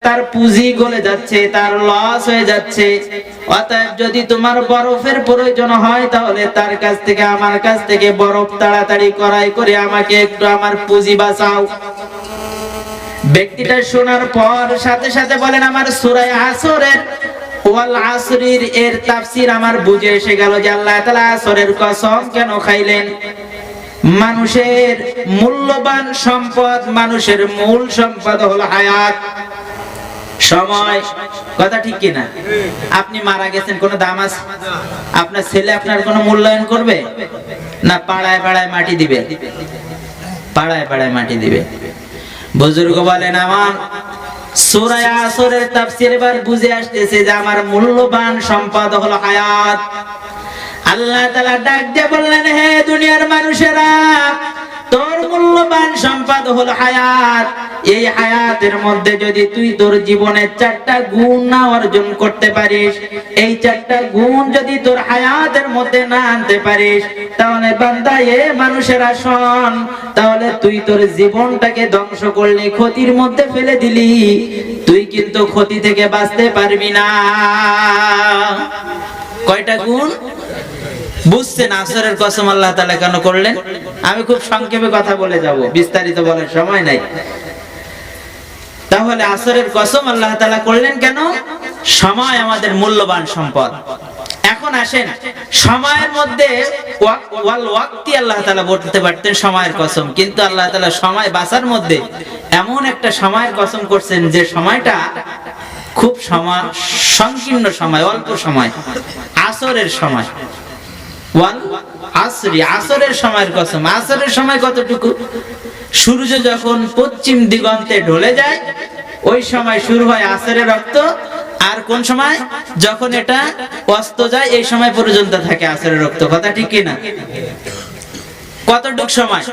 তার পুঁজি গলে যাচ্ছে, তার লস হয়ে যাচ্ছে। অতএব যদি তোমার বরফের প্রয়োজন হয় তাহলে তার কাছ থেকে আমার কাছ থেকে বরফ তাড়াতাড়ি ক্রয় করে আমাকে একটু আমার পুঁজি বাঁচাও। ব্যক্তিটা শোনার পর সাথে সাথে বলেন, আমার সূরা আসরের ওয়াল আসরির এর তাফসীর আমার বুঝে এসে গেল যে আল্লাহ তাআলা আসরের কসম কেন খাইলেন। মানুষের মূল্যবান সম্পদ, মানুষের মূল সম্পদ হলো হায়াত, সময়। কথা ঠিক কিনা? আপনি মারা গেছেন, কোনো দাম আছে? আপনার ছেলে আপনার কোনো মূল্যায়ন করবে না? পাড়ায় পাড়ায় মাটি দিবে, পাড়ায় পাড়ায় মাটি দিবে। বুজুর্গ বলেন, আমার সূরা আসরের তাফসীর এবার বুঝে আসতেছে যে আমার মূল্যবান সম্পদ হলো হায়াত। আল্লাহ তাআলা ডাক দিয়ে বললেন, হে দুনিয়ার মানুষেরা, তোর মূল্যবান সম্পদ হলো হায়াত। এই হায়াতের মধ্যে যদি তুই তোর জীবনের 4টা গুণ না অর্জন করতে পারিস, এই 4টা গুণ যদি তোর হায়াতের মধ্যে না আনতে পারিস, তাহলে বান্দা এ মানুষেরা শোন, তাহলে তুই তোর জীবনটাকে ধ্বংস করলি, ক্ষতির মধ্যে ফেলে দিলি, তুই কিন্তু ক্ষতি থেকে বাঁচতে পারবি না। কয়টা গুণ বুঝছেন? আসরের কসম আল্লাহ তাআলা কেন করলেন? আমি খুব সংক্ষেপে কথা বলে যাব, বিস্তারিত বলার সময় নাই। তাহলে আসরের কসম আল্লাহ তাআলা করলেন কেন? সময় আমাদের মূল্যবান সম্পদ। এখন আসেন, সময়ের মধ্যে ওয়াল ওয়াক্তি আল্লাহ তাআলা বলতে পারতেন সময়ের কসম, কিন্তু আল্লাহ তাআলা সময় বাঁচার মধ্যে এমন একটা সময়ের কসম করছেন যে সময়টা খুব সংকীর্ণ সময়, অল্প সময়, আসরের সময়। ওয়াল আসরি, আসরের সময়ের কসম। আসরের সময় কতটুকু? সূর্য যখন পশ্চিম দিগন্তে ঢলে যায় ওই সময় শুরু হয় আসরের রক্ত, আর কোন সময়? যখন এটা অস্ত যায় এই সময় পর্যন্ত থাকে আসরের রক্ত। কথা ঠিক কিনা? কতটুক সময়?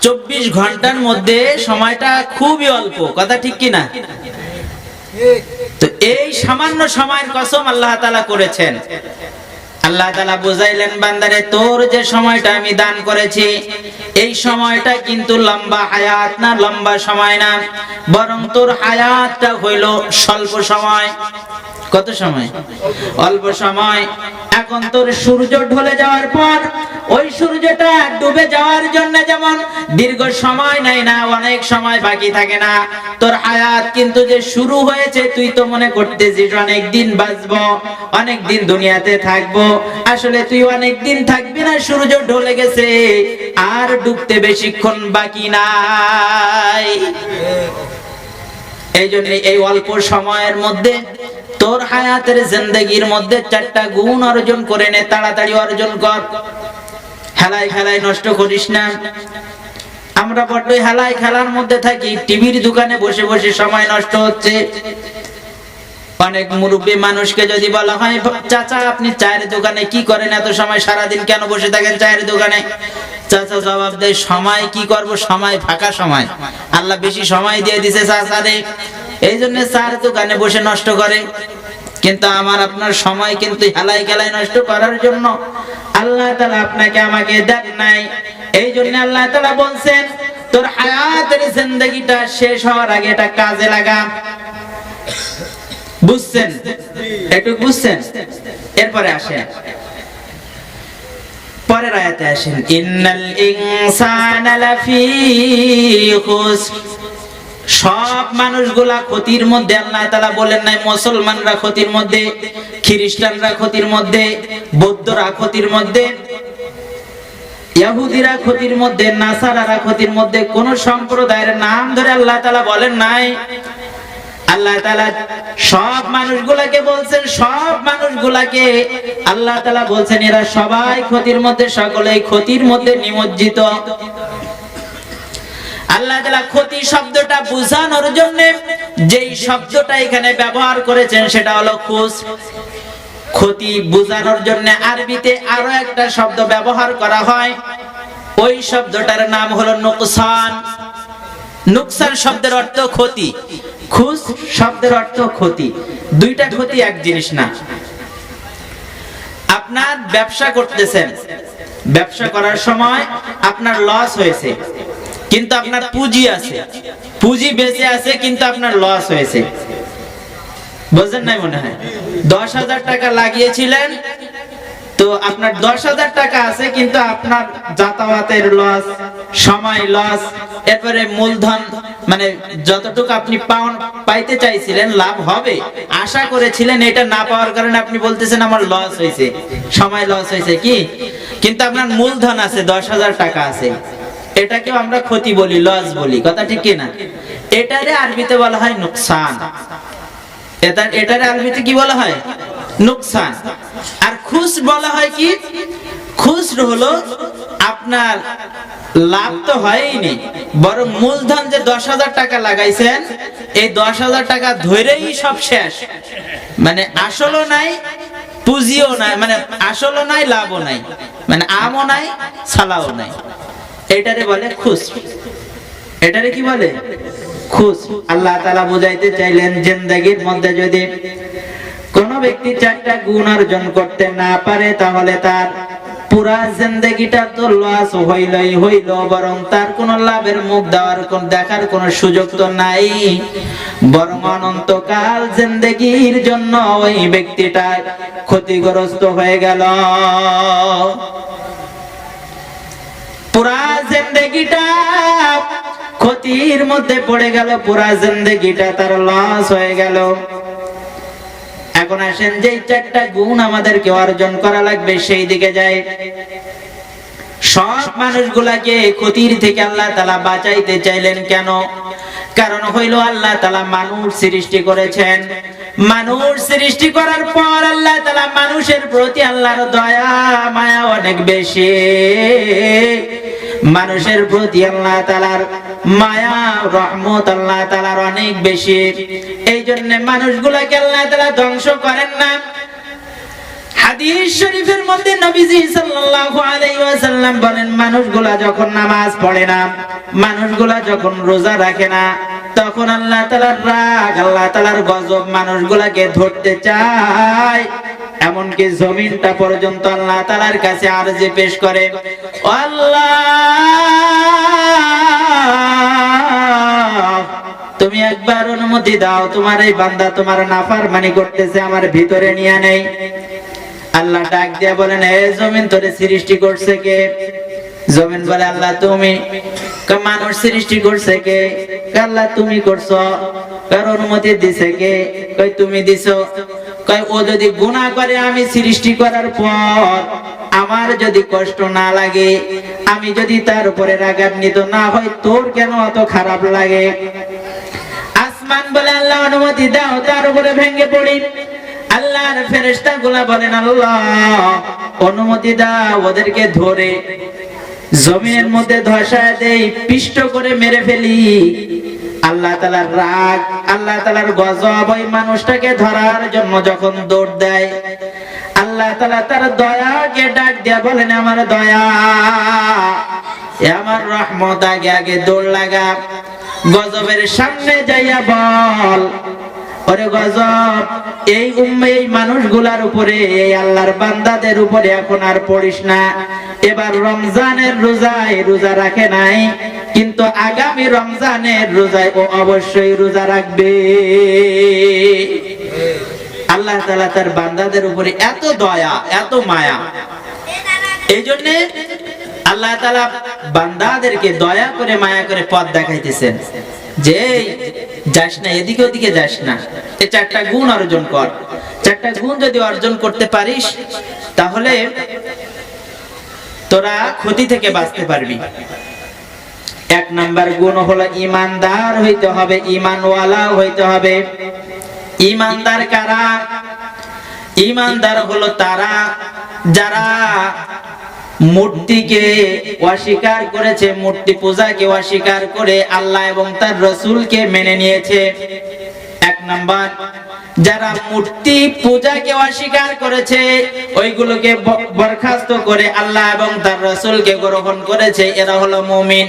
24 ঘন্টার মধ্যে সময়টা খুবই অল্প। কথা ঠিক কিনা? তো এই সামান্য সময়ের কসম আল্লাহ তাআলা করেছেন। আল্লাহ তাআলা বুঝাইলেন, বান্দারে তোর যে সময়টা আমি দান করেছি এই সময়টা কিন্তু লম্বা হায়াত না, লম্বা সময় না, বরং তোর হায়াতটা হইল স্বল্প সময়। কত সময়? অল্প সময়। এখন তোর সূর্য ঢলে যাওয়ার পর ওই সূর্যটা ডুবে যাওয়ার জন্য যেমন দীর্ঘ সময় নাই না, অনেক সময় বাকি থাকে না, তোর হায়াত কিন্তু যে শুরু হয়েছে তুই তো মনে করতেছিস অনেক দিন বাঁচবো, অনেক দিন দুনিয়াতে থাকবো। আসলে তুই অনেক দিন থাকবি না, সূর্য ঢলে গেছে, আর ডুবতে বেশিক্ষণ বাকি নাই। এই জন্য এই অল্প সময়ের মধ্যে তোর হায়াতের জিন্দেগির মধ্যে 4টা গুণ অর্জন করে নে, তাড়াতাড়ি অর্জন কর। হেলায় খেলায় নষ্ট করিস না। আমরা বড় হেলায় খেলার মধ্যে থাকি, টিভির দোকানে বসে বসে সময় নষ্ট হচ্ছে। অনেক মুরব্বী মানুষকে যদি বলা হয়, চাচা আপনি চায়ের দোকানে কি করেন এত সময়, সারাদিন কেন বসে থাকেন চায়ের দোকানে? চাচা জবাব দেয়, সময় কি করব, সময় ফাঁকা সময়, আল্লাহ বেশি সময় দিয়ে দিছে চাচারে, এই জন্য চায়ের দোকানে বসে নষ্ট করে। কিন্তু আমার আপনার সময় কিন্তু হেলায় খেলায় নষ্ট করার জন্য আল্লাহ তাআলা আপনাকে আমাকে দেন নাই। এই জন্য আল্লাহ তাআলা বলছেন, তোর হায়াতের জিন্দেগিটা শেষ হওয়ার আগে এটা কাজে লাগা। বুঝছেন? একটু বুঝছেন? এরপরে আসেন পরের আয়াতে আসেন, ইন্নাল ইনসানা লাফি খুসর। সব মানুষগুলা ক্ষতির মধ্যে। আল্লাহ তাআলা বলেন নাই মুসলমানরা ক্ষতির মধ্যে, খ্রিস্টানরা ক্ষতির মধ্যে, বৌদ্ধরা ক্ষতির মধ্যে, ইহুদিরা ক্ষতির মধ্যে, নাসারারা ক্ষতির মধ্যে। কোন সম্প্রদায়ের নাম ধরে আল্লাহ তাআলা বলেন নাই। আল্লাহ তাআলা সব মানুষগুলাকে বলছেন, সব মানুষগুলাকে আল্লাহ তাআলা বলছেন এরা সবাই ক্ষতির মধ্যে, সকলেই ক্ষতির মধ্যে নিমজ্জিত। আল্লাহ তাআলা ক্ষতি শব্দটা বোঝানোর জন্য যেই শব্দটা এখানে ব্যবহার করেছেন সেটা হলো খুসর। ক্ষতি বোঝানোর জন্য আরবিতে আরো একটা শব্দ ব্যবহার করা হয়, ওই শব্দটার নাম হলো নুকসান। নুকসান শব্দের অর্থ ক্ষতি, খুসর শব্দের অর্থ ক্ষতি। দুইটা ক্ষতি এক জিনিস না। আপনার ব্যবসা করতেছেন, ব্যবসা করার সময় আপনার লস হয়েছে, কিন্তু আপনার পুঁজি আছে, পুঁজি বেঁচে আছে, কিন্তু আপনার লস হয়েছে। বুঝেন নাই মনে হয়? 10,000 টাকা লাগিয়েছিলেন, তো আপনার 10,000 টাকা আছে, কিন্তু আপনার যাতায়াতের লস, সময় লস, এরপরে মূলধন মানে যতটুকু আপনি পাইতে চাইছিলেন, লাভ হবে আশা করেছিলেন, এটা না পাওয়ার কারণে আপনি বলতেছেন আমার লস হয়েছে, সময় লস হয়েছে কি, কিন্তু আপনার মূলধন আছে, 10,000 টাকা আছে, এটাকেও আমরা ক্ষতি বলি, লস বলি, কথা ঠিক কি না? এটারে আরবিতে বলা হয় নুকসান। এটারে আরবিতে কি বলা হয়? নুকসান। আর খুস বলা হয় কি? খুসর হলো আপনার লাভ তো হয়নি, বরং মূলধন যে 10,000 টাকা লাগাইছেন, এই 10,000 টাকা ধরেই সব শেষ, মানে আসলও নাই, পুঁজিও নাই, মানে আসলও নাই, লাভও নাই, মানে আমও নাই, সালাও নাই। এটারে বলে খুস। এটারে কি বলে? খুস। আল্লাহ তাআলা বুঝাইতে চাইলেন, জিন্দেগীর মধ্যে যদি কোন ব্যক্তি 4টা গুণ অর্জন করতে না পারে, তাহলে তার পুরা জিন্দেগিটা তো লস হইলই হইল, বরং তার কোন লাভের মুখ দেখার কোন সুযোগ তো নাই, বরং অনন্তকাল জিন্দেগির জন্য ওই ব্যক্তিটা ক্ষতিগ্রস্ত হয়ে গেল। পুরা জিন্দেগিটা ক্ষতির মধ্যে পড়ে গেল, পুরা জিন্দেগিটা তার লস হয়ে গেল। এখন আসেন, যে 4টা গুণ আমাদেরকে অর্জন করা লাগবে সেই দিকে যায়। সব মানুষগুলাকে ক্ষতির থেকে আল্লাহ তাআলা বাঁচাইতে চাইলেন কেন? কারণ হইল আল্লাহ তাআলা মানুষ সৃষ্টি করেছেন, মানুষ সৃষ্টি করার পর আল্লাহ তাআলা মানুষের প্রতি আল্লাহর দয়া মায়া অনেক বেশি, মানুষের প্রতি আল্লাহ তাআলার মায়া রহমত আল্লাহ তাআলার অনেক বেশি। এই জন্য মানুষগুলাকে আল্লাহ তাআলা ধ্বংস করেন না। হাদিস শরীফের মধ্যে নবীজি সাল্লাল্লাহু আলাইহি ওয়াসাল্লাম বলেন, মানুষগুলা যখন নামাজ পড়ে না, মানুষগুলা যখন রোজা রাখে না, তখন আল্লাহ তাআলার রাগ, আল্লাহ তাআলার গজব মানুষগুলাকে ধরতে চায়। এমনকি জমিনটা পর্যন্ত আল্লাহ তাআলার কাছে আরজি পেশ করে, আল্লাহ তুমি একবার অনুমতি দাও, তোমার এই বান্দা তোমার নাফরমানি করতেছে, আমার ভিতরে নিয়ে নেই। আল্লাহ ডাক দিয়া বলেন, হে জমিন, তোরে সৃষ্টি করছে কে? জমিন বলে, আল্লাহ তুমি। মানুষ সৃষ্টি করছে কে? আল্লাহ তুমি করছো। কার অনুমতি দিছে কে? কই তুমি দিছো। কই ও যদি গুনাহ করে আমি সৃষ্টি করার পর আমার যদি কষ্ট না লাগে, আমি যদি তার উপরে রাগান্বিত না হই, তোর কেন অত খারাপ লাগে? আসমান বলে, আল্লাহ অনুমতি দাও, তার উপরে ভেঙে পড়ি। আল্লাহর ফেরেশতাগুলো বলেন, আল্লাহ অনুমতি দাও, ওদেরকে ধরে জমিনের মধ্যে ধসায় দেই, পিষ্ট করে মেরে ফেলি। আল্লাহ তাআলার রাগ, আল্লাহ তাআলার গজব ওই মানুষটাকে ধরার জন্য যখন দৌড় দেয়, আল্লাহ তাআলা তার দয়াকে ডাক দিয়া বলেন, আমার দয়া, আমার রহমত, আগে আগে দৌড় লাগা, গজবের সামনে যাইয়া বল, ওরে গজব এই মানুষগুলার উপরে, এই আল্লাহর বান্দাদের উপরে এখন আর পড়িস না। এবার রমজানের রোজায় রোজা রাখে নাই, কিন্তু আগামী রমজানের রোজায় ও অবশ্যই রোজা রাখবে। আল্লাহ তাআলা তার বান্দাদের উপরে এত দয়া, এত মায়া। এই জন্য আল্লাহ তাআলা বান্দাদেরকে দয়া করে মায়া করে পথ দেখাইতেছেন, যে যাস না এদিকে ওদিকে যাস না, এই 4টা গুণ অর্জন কর। 4টা গুণ যদি অর্জন করতে পারিস, তাহলে তোরা ক্ষতি থেকে বাঁচতে পারবি। 1 নাম্বার গুণ হলো ঈমানদার হইতে হবে, ঈমানওয়ালা হইতে হবে। ঈমানদার কারা? ঈমানদার হলো তারা যারা মূর্তিকে অস্বীকার করেছে, মূর্তি পূজাকে অস্বীকার করে আল্লাহ এবং তার রাসূলকে মেনে নিয়েছে। 1 নাম্বার, যারা মূর্তি পূজাকে অস্বীকার করেছে, ওইগুলোকে বরখাস্ত করে আল্লাহ এবং তার রাসূলকে গ্রহণ করেছে, এরা হলো মুমিন।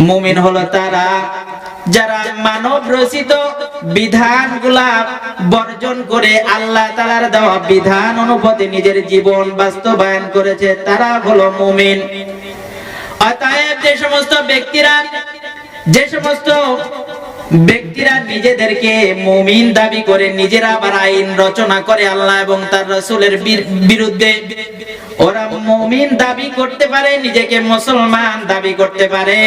মুমিন হলো তারা যারা মানব রচিত বিধানগুলা বর্জন করে আল্লাহ তাআলার দেওয়া বিধান অনুপাতে নিজের জীবন বাস্তবায়ন করেছে, তারা হলো মুমিন। অতএব যে সমস্ত ব্যক্তিরা যে সমস্ত ব্যক্তিরা নিজেদেরকে মুমিন দাবি করে নিজেরা আবার আইন রচনা করে আল্লাহ এবং তার রাসূলের বিরুদ্ধে। ওরা মুমিন দাবি করতে পারে, নিজেকে মুসলমান দাবি করতে পারে,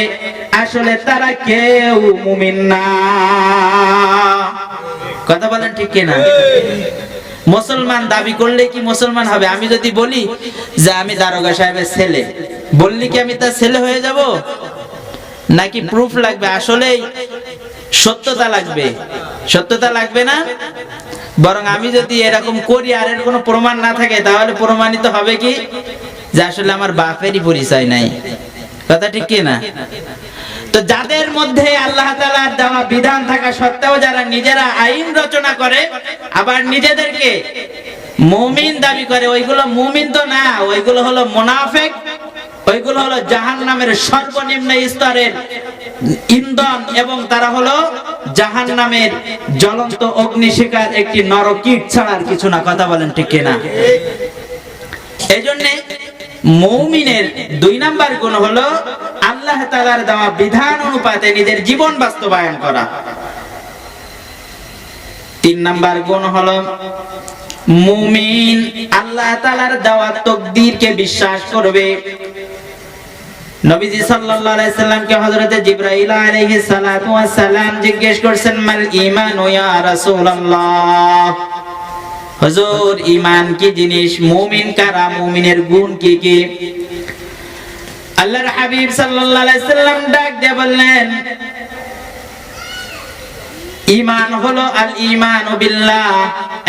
আসলে তারা কেউ মুমিন না। কথা বলেন ঠিক কিনা? মুসলমান দাবি করলে কি মুসলমান হবে? আমি যদি বলি যে আমি দারোগা সাহেবের ছেলে, বললি কি আমি তার ছেলে হয়ে যাব? নাকি প্রুফ লাগবে? আসলেই সত্যতা লাগবে? সত্যতা লাগবে না। বরং আমি যদি এরকম করি আর এর কোনো প্রমাণ না থাকে, তাহলে প্রমাণিত হবে কি যে আসলে আমার বাপেরই পরিচয় নাই। কথা ঠিক কি না? তো যাদের মধ্যে আল্লাহ তাআলার দেওয়া বিধান থাকা সত্ত্বেও যারা নিজেরা আইন রচনা করে আবার নিজেদেরকে মুমিন দাবি করে, ওইগুলো মুমিন তো না, ওইগুলো হলো মুনাফিক, ওইগুলো হলো জাহান্নামের সর্বনিম্ন স্তরের ইন্ধন এবং তারা হলো জাহান্নামের জ্বলন্ত অগ্নিশিখার একটি নরকীট ছাড়া আর কিছু না। কথা বলেন ঠিক কিনা? এজন্য মুমিনের 2 নাম্বার গুণ হলো আল্লাহ তাআলার দেওয়া বিধান অনুপাতে নিজের জীবন বাস্তবায়ন করা। 3 নাম্বার গুণ হলো মুমিন আল্লাহ তাআলার দেওয়া তাকদীরকে বিশ্বাস করবে। নবীজি সাল্লাল্লাহু আলাইহি সাল্লামকে হযরত জিবরাইল আলাইহিস সালাতু ওয়াস সালাম জিজ্ঞেস করছেন, মাল ঈমানু ইয়া রাসূলুল্লাহ, হুজুর ঈমান কি জিনিস? মুমিন কারা? মুমিনের গুণ কি কি? আল্লাহর হাবিব সাল্লাল্লাহু আলাইহি সাল্লাম ডাক দিয়ে বললেন, ঈমান হলো আল ঈমানু বিল্লাহ।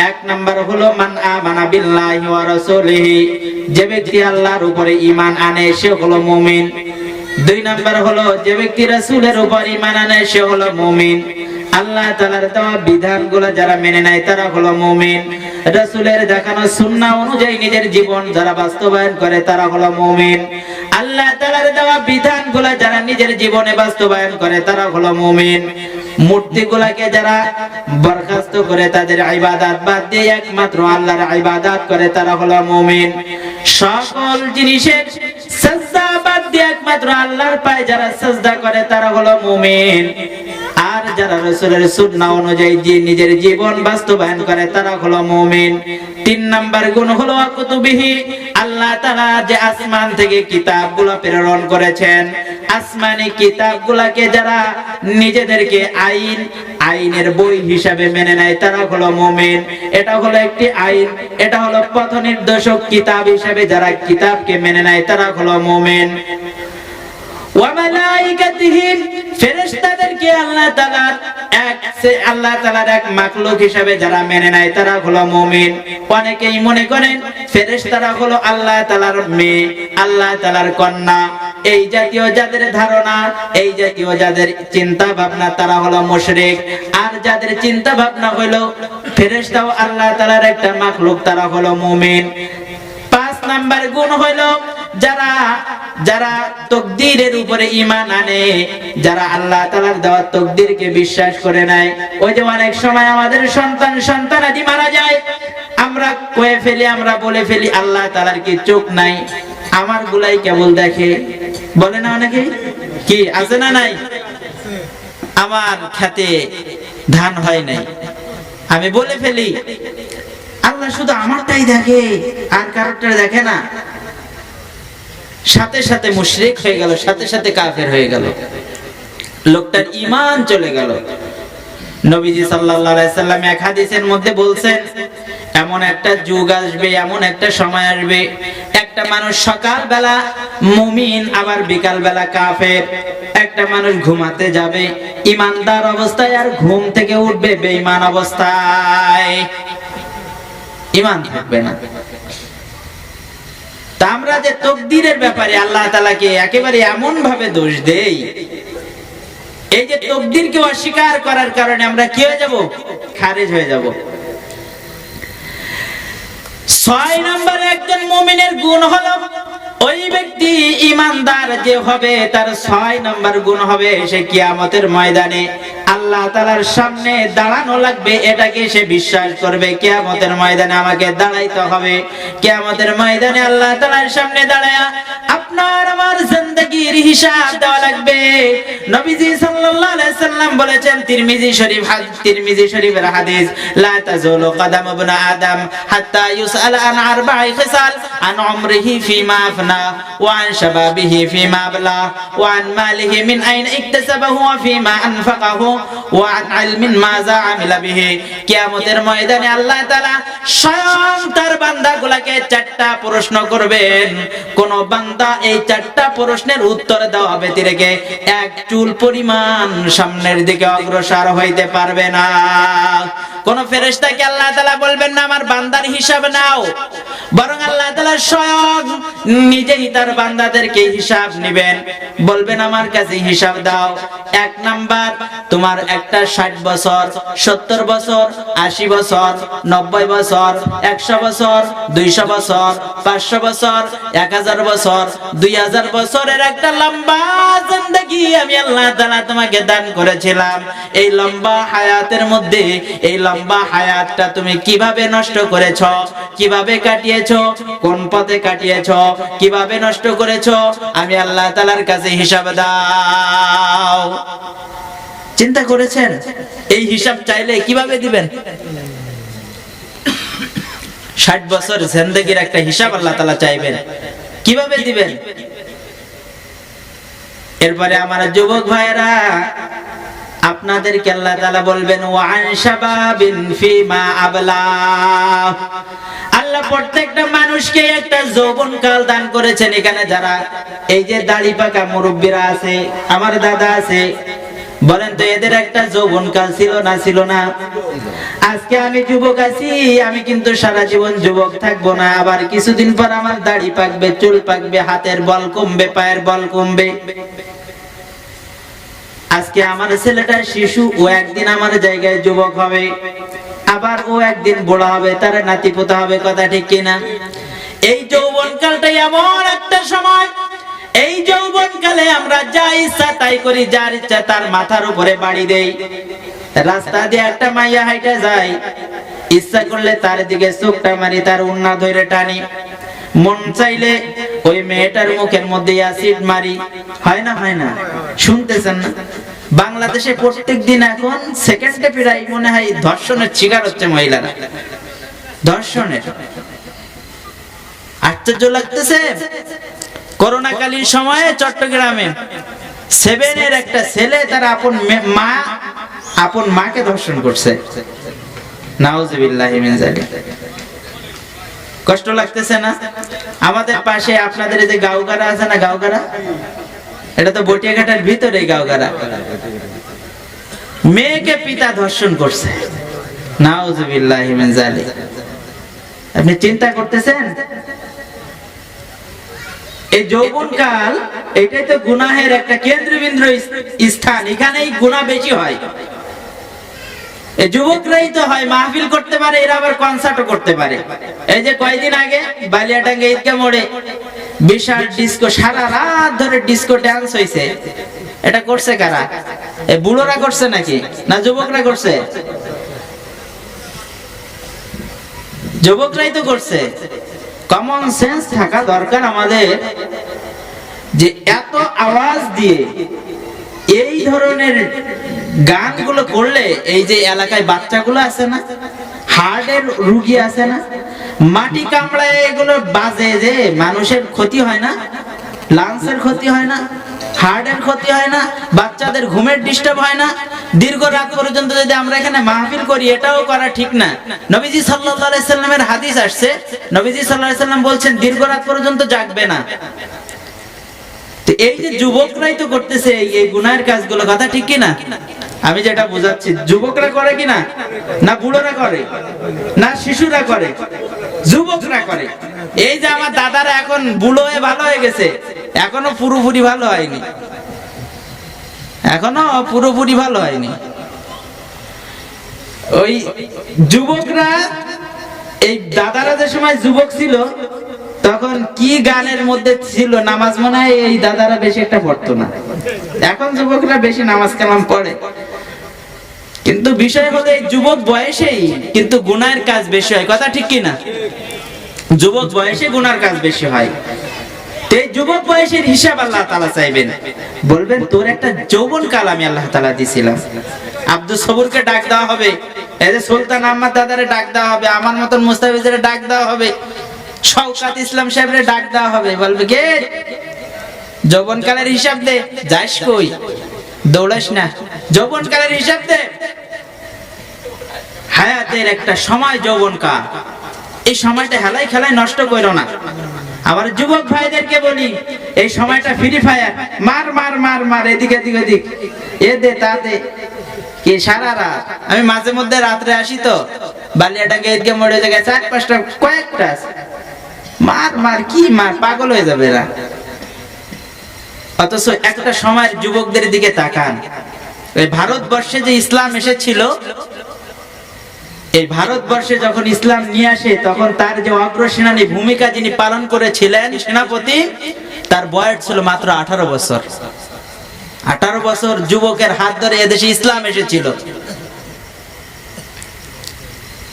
1 নাম্বার হলো মান আমানা বিল্লাহি ওয়া রাসূলিহি, যে ব্যক্তি আল্লাহর উপরে ঈমান আনে সে হলো মুমিন। 2 নাম্বার হলো যে ব্যক্তি রাসূলের উপর ঈমান আনে সে হলো মুমিন। আল্লাহ তাআলার দেওয়া বিধানগুলো যারা মেনে নেয় তারা হলো মুমিন। রাসূলের দেখানো সুন্নাহ অনুযায়ী নিজের জীবন যারা বাস্তবায়ন করে তারা হলো মুমিন। আল্লাহ তাআলার দেওয়া বিধানগুলো যারা নিজের জীবনে বাস্তবায়ন করে তারা হলো মুমিন। মূর্তিগুলোকে যারা বরখাস্ত করে তাদের ইবাদত বাদ দিয়ে একমাত্র আল্লাহর ইবাদত করে তারা হলো মুমিন। সকল জিনিসের সিজদা বাদ দিয়ে একমাত্র আল্লাহর পায়ে যারা সিজদা করে তারা হলো মুমিন। আর যারা রাসূলের সুন্নাহ অনুযায়ী নিজের জীবন বাস্তবায়ন করে তারা হলো মুমিন। 3 নাম্বার গুণ হলো কুতুবিহি, আল্লাহ তাআলা যে আসমান থেকে কিতাবগুলো প্রেরণ করেছেন, আসমানি কিতাবগুলোকে যারা নিজেদেরকে আইনের বই হিসাবে মেনে নেয় তারা হলো মুমিন। এটা হলো একটি আইন, এটা হলো পথ নির্দেশক কিতাব হিসাবে যারা কিতাবকে মেনে নেয় তারা হলো মুমিন। ওয়া মালাইকাতিহি, ফেরেশতাদেরকে আল্লাহ তাআলার এক মাখলুক হিসাবে যারা মেনে নেয় তারা হলো মুমিন। অনেকেই মনে করেন ফেরেশতারা হলো আল্লাহ তাআলার মেয়ে, আল্লাহ তাআলার কন্যা। এই জাতীয় যাদের ধারণা, এই জাতীয় যাদের চিন্তা ভাবনা তারা হলো মুশরিক। আর যাদের চিন্তা ভাবনা হলো ফেরেশতাও আল্লাহ তাআলার একটা মাখলুক তারা হলো মুমিন। 5 নাম্বার গুণ হলো যারা তাকদীরের উপরে ঈমান আনে, যারা আল্লাহ তাআলার দেওয়া তাকদীরকে বিশ্বাস করে নেয়। ওই যে অনেক সময় আমাদের সন্তানাদি মারা যায়, আমরা কয়ে ফেলি, আমরা বলে ফেলি আল্লাহ তাআলার কি চোখ নাই? আমার গুলাই কেবল দেখে, বলে না অনেকে? কি আছে না নাই? আমার খেতে ধান হয় নাই, আমি বলে ফেলি আল্লাহ শুধু আমারটাই দেখে আর কারোরটা দেখে না। সাথে সাথে মুশরিক হয়ে গেল, সাথে সাথে কাফের হয়ে গেল, লোকটার ঈমান চলে গেল। নবীজি সাল্লাল্লাহু আলাইহি সাল্লাম এক হাদিসের মধ্যে বলছেন, এমন একটা যুগ আসবে, এমন একটা সময় আসবে, একটা মানুষ সকাল বেলা মুমিন আবার বিকাল বেলা কাফের। একটা মানুষ ঘুমাতে যাবে ঈমানদার অবস্থায় আর ঘুম থেকে উঠবে বেঈমান অবস্থায়, ঈমান থাকবে না। তা আমরা যে তাকদীরের ব্যাপারে আল্লাহ তাআলাকে একেবারে এমন ভাবে দোষ দেই, এই যে তাকদীরকে অস্বীকার করার কারণে আমরা কি হয়ে যাব? খারিজ হয়ে যাব। 6 নম্বরে একজন মুমিনের গুণ হলো, ওই ব্যক্তি ঈমানদার যে হবে তার 6 নম্বর গুণ হবে, সে কিয়ামতের ময়দানে আল্লাহ আল্লাহ তাআলার সামনে দাঁড়ানো লাগবে, এটাকে সে বিশ্বাস করবে। কিয়ামতের ময়দানে আমাকে দাঁড়াইতে হবে, কিয়ামতের ময়দানে আল্লাহ তাআলার সামনে দাঁড়ায়া আপনার আমার জিন্দেগির হিসাব দেওয়া লাগবে। নবীজি সাল্লাল্লাহু আলাইহি সাল্লাম বলেছেন, তিরমিজি শরীফের হাদিস, লা তাযুলু কদাম ইবনে আদম হাত্তা ইউসআল আন আরবা'i খিসাল, আন উমরিহি ফিমা আফনা, ওয়া আন শাবাবিহি ফিমা আবলা, ওয়া আন মালিহি মিন আইনা ইকতাসাবাহু ওয়া ফিমা আনফাকাহু, ওয়া আন ইলমিন মাযা আমিলা বিহি। কিয়ামতের ময়দানে আল্লাহ তাআলা স্বয়ং তার বান্দাগুলোকে চারটা প্রশ্ন করবেন। কোন বান্দা এই চারটা প্রশ্নের উত্তর দেওয়া হবে তিরেকে এক চুল পরিমাণ সামনের দিকে অগ্রসর হইতে পারবে না। কোন ফেরেশতাকে আল্লাহ তাআলা বলবেন না আমার বান্দার হিসাব নাও, বরং আল্লাহ তাআলা স্বয়ং নিজেই তার বান্দাদেরকে হিসাব নেবেন, বলবেন আমার কাছে হিসাব দাও। এক নাম্বার, তোমার একটা 60 বছর, 70 বছর, 80 বছর, 90 বছর, 100 বছর, 200 বছর, 500 বছর, 1000 বছর, 2000 বছরের একটা লম্বা জিন্দেগি আমি আল্লাহ তাআলা তোমাকে দান করেছিলাম। এই লম্বা হায়াতের মধ্যে এই লম্বা হায়াতটা তুমি কিভাবে নষ্ট করেছো, কিভাবে কাটিয়েছো, কোন পথে কাটিয়েছো, কিভাবে নষ্ট করেছো, আমি আল্লাহ তাআলার কাছে হিসাব দাও। চিন্তা করেছেন এই হিসাব চাইলে কিভাবে দিবেন? 60 বছর জিন্দেগির একটা হিসাব আল্লাহ তাআলা চাইবেন, কিভাবে দিবেন? এরপরে আমার যুবক ভাইরা, আপনাদেরকে আল্লাহ তাআলা বলবেন ওয়া আন শাবাবিন ফিমা আবলা। আল্লাহ প্রত্যেকটা মানুষকে একটা যৌবনকাল দান করেছেন। এখানে যারা এই যে দাড়ি পাকা মুরব্বিরা আছে, আমার দাদা আছে, বলেন তো এদের একটা যৌবনকাল ছিল না? ছিল না? আজকে আমি যুবক আছি, আমি কিন্তু সারা জীবন যুবক থাকবো না। আবার কিছুদিন পর আমার দাড়ি পাকবে, চুল পাকবে, হাতের বল কমবে, পায়ের বল কমবে। আজকে আমার ছেলেটা শিশু, ও একদিন আমার জায়গায় যুবক হবে, আবার ও একদিন বুড়া হবে, তার নাতি পোতা হবে। কথা ঠিক কিনা? এই যৌবনকালটাই এমন একটা সময়, এই যৌবনকালে আমরা যা ইচ্ছা তাই করি, যার ইচ্ছা তার মাথার উপরে বাড়ি দেই। রাস্তা দিয়ে একটা মাইয়া হাইটা যায়, ইচ্ছা করলে তার দিকে চোখটা মারি, তার উন্না ধরে টানি, মন চাইলে ওই মেয়েটার মুখের মধ্যে অ্যাসিড মারি। হয় না? হয় না? শুনতেছেন না? বাংলাদেশে প্রত্যেক দিন এখন সেকেন্ডে প্রায় মনে হয় ধর্ষণের শিকার হচ্ছে মহিলারা। ধর্ষণের আশ্চর্য লাগতেছে। করোনাকালীন সময়ে চট্টগ্রামে 7 একটা ছেলে তার আপন মাকে ধর্ষণ করছে। নাউজুবিল্লাহি মিন যালিক। কষ্ট লাগতেছে না? আমাদের পাশে আপনাদের এই যে গাওগাড়া আছে না, গাওগাড়া, এটা তো বটিয়াঘাটার ভিতরে গাওগাড়া, মেয়েকে পিতা ধর্ষণ করছে। নাউজুবিল্লাহি মিন যালিক। আপনি চিন্তা করতেছেন? এই যৌবনকাল এটাই তো গুনাহের একটা কেন্দ্রবিন্দু স্থান, এখানেই গুনাহ বেশি হয়। এই যুবকরাই তো হয় মাহফিল করতে পারে, এরা আবার কনসার্টও করতে পারে। এই যে কয়েকদিন আগে বালিয়াডাঙ্গা ঈদগাহ মোড়ে বিশাল ডিস্কো, সারা রাত ধরে ডিস্কো ডান্স হয়েছে। এটা করছে কারা? এই বুড়োরা করছে নাকি না যুবকরা করছে? যুবকরাই তো করছে। কমন সেন্স থাকা দরকার আমাদের, যে এত আওয়াজ দিয়ে এই ধরনের গানগুলো করলে এই যে এলাকায় বাচ্চাগুলো আছে না, হার্টের রোগী আছে না, মাটি কামড়ায় এগুলো বাজে, যে মানুষের ক্ষতি হয় না, লাংসের ক্ষতি হয় না, হার্টের ক্ষতি হয় না, বাচ্চাদের ঘুমের ডিস্টার্ব হয় না। দীর্ঘ রাত পর্যন্ত যদি আমরা এখানে মাহফিল করি, এটাও করা ঠিক না। নবীজি সাল্লাল্লাহু আলাইহি সাল্লামের হাদিস আসছে, নবীজি সাল্লাল্লাহু আলাইহি সাল্লাম বলছেন দীর্ঘ রাত পর্যন্ত জাগবে না। তো এই যে যুবকরাই তো করতেছে এই গুনাহের কাজগুলো, কথা ঠিক কি না? আমি যেটা বোঝাচ্ছি, যুবকরা করে কিনা, না বুড়োরা করে, না শিশুরা করে, যুবকরা করে। এই যে আমার দাদারা এখন বুড়ো হয়ে ভালো হয়ে গেছে, এখনো পুরোপুরি ভালো হয়নি, এখনো পুরোপুরি ভালো হয়নি। ওই যুবকরা, এই দাদারা যে সময় যুবক ছিল তখন কি গানের মধ্যে ছিল, নামাজ মনে হয় এই দাদারা বেশি একটা পড়তো না। এখন যুবকরা বেশি নামাজ কালাম পড়ে। কিন্তু বিষয় হলো এই যুবক বয়সেই কিন্তু গুনাহের কাজ বেশি হয়, কথা ঠিক কি না? যুবক বয়সে গুনার কাজ বেশি হয়। এই যুবক বয়সের হিসাব আল্লাহ তাআলা চাইবেন, বলবেন তোর একটা যৌবন কাল আমি আল্লাহ তাআলা দিয়েছিলাম। আব্দুল সবুরকে ডাক দেওয়া হবে, এই যে সুলতান আহমদ দাদারে ডাক দেওয়া হবে, আমার মতন মুস্তাফিজের ডাক দেওয়া হবে, শওকত ইসলাম সাহেবের ডাক দেওয়া হবে, বলবে কে যৌবন কালের হিসাব দে, যাস কই, দৌড়াস না, যৌবন কালের হিসাব দে। হায়াতের একটা সময় যৌবন কাল, এই সময়টা হেলাই খেলায় নষ্ট করো না। আমার যুবক ভাইদেরকে বলি, এই সময়টা ফ্রি ফায়ার, মার মার মার মার, এদিকে এদিক এদিক, এ দে তা দে, কি সারা রাত। আমি মাঝে মধ্যে রাত্রে আসি তো, বালিয়াটাকে এদিকে মরে জায়গায় 4-5টা কয়েকটা আছে, মার মার কি মার, পাগল হয়ে যাবে এরা। অথচ একটা সময় যুবকদের দিকে তাকান, এই ভারতবর্ষে যে ইসলাম এসেছিল, এই ভারতবর্ষে যখন ইসলাম নিয়ে আসে তখন তার যে অগ্রসেনানী ভূমিকা যিনি পালন করেছিলেন সেনাপতি, তার বয়স ছিল মাত্র 18 বছর। 18 বছর যুবকের হাত ধরে এদেশে ইসলাম এসেছিল।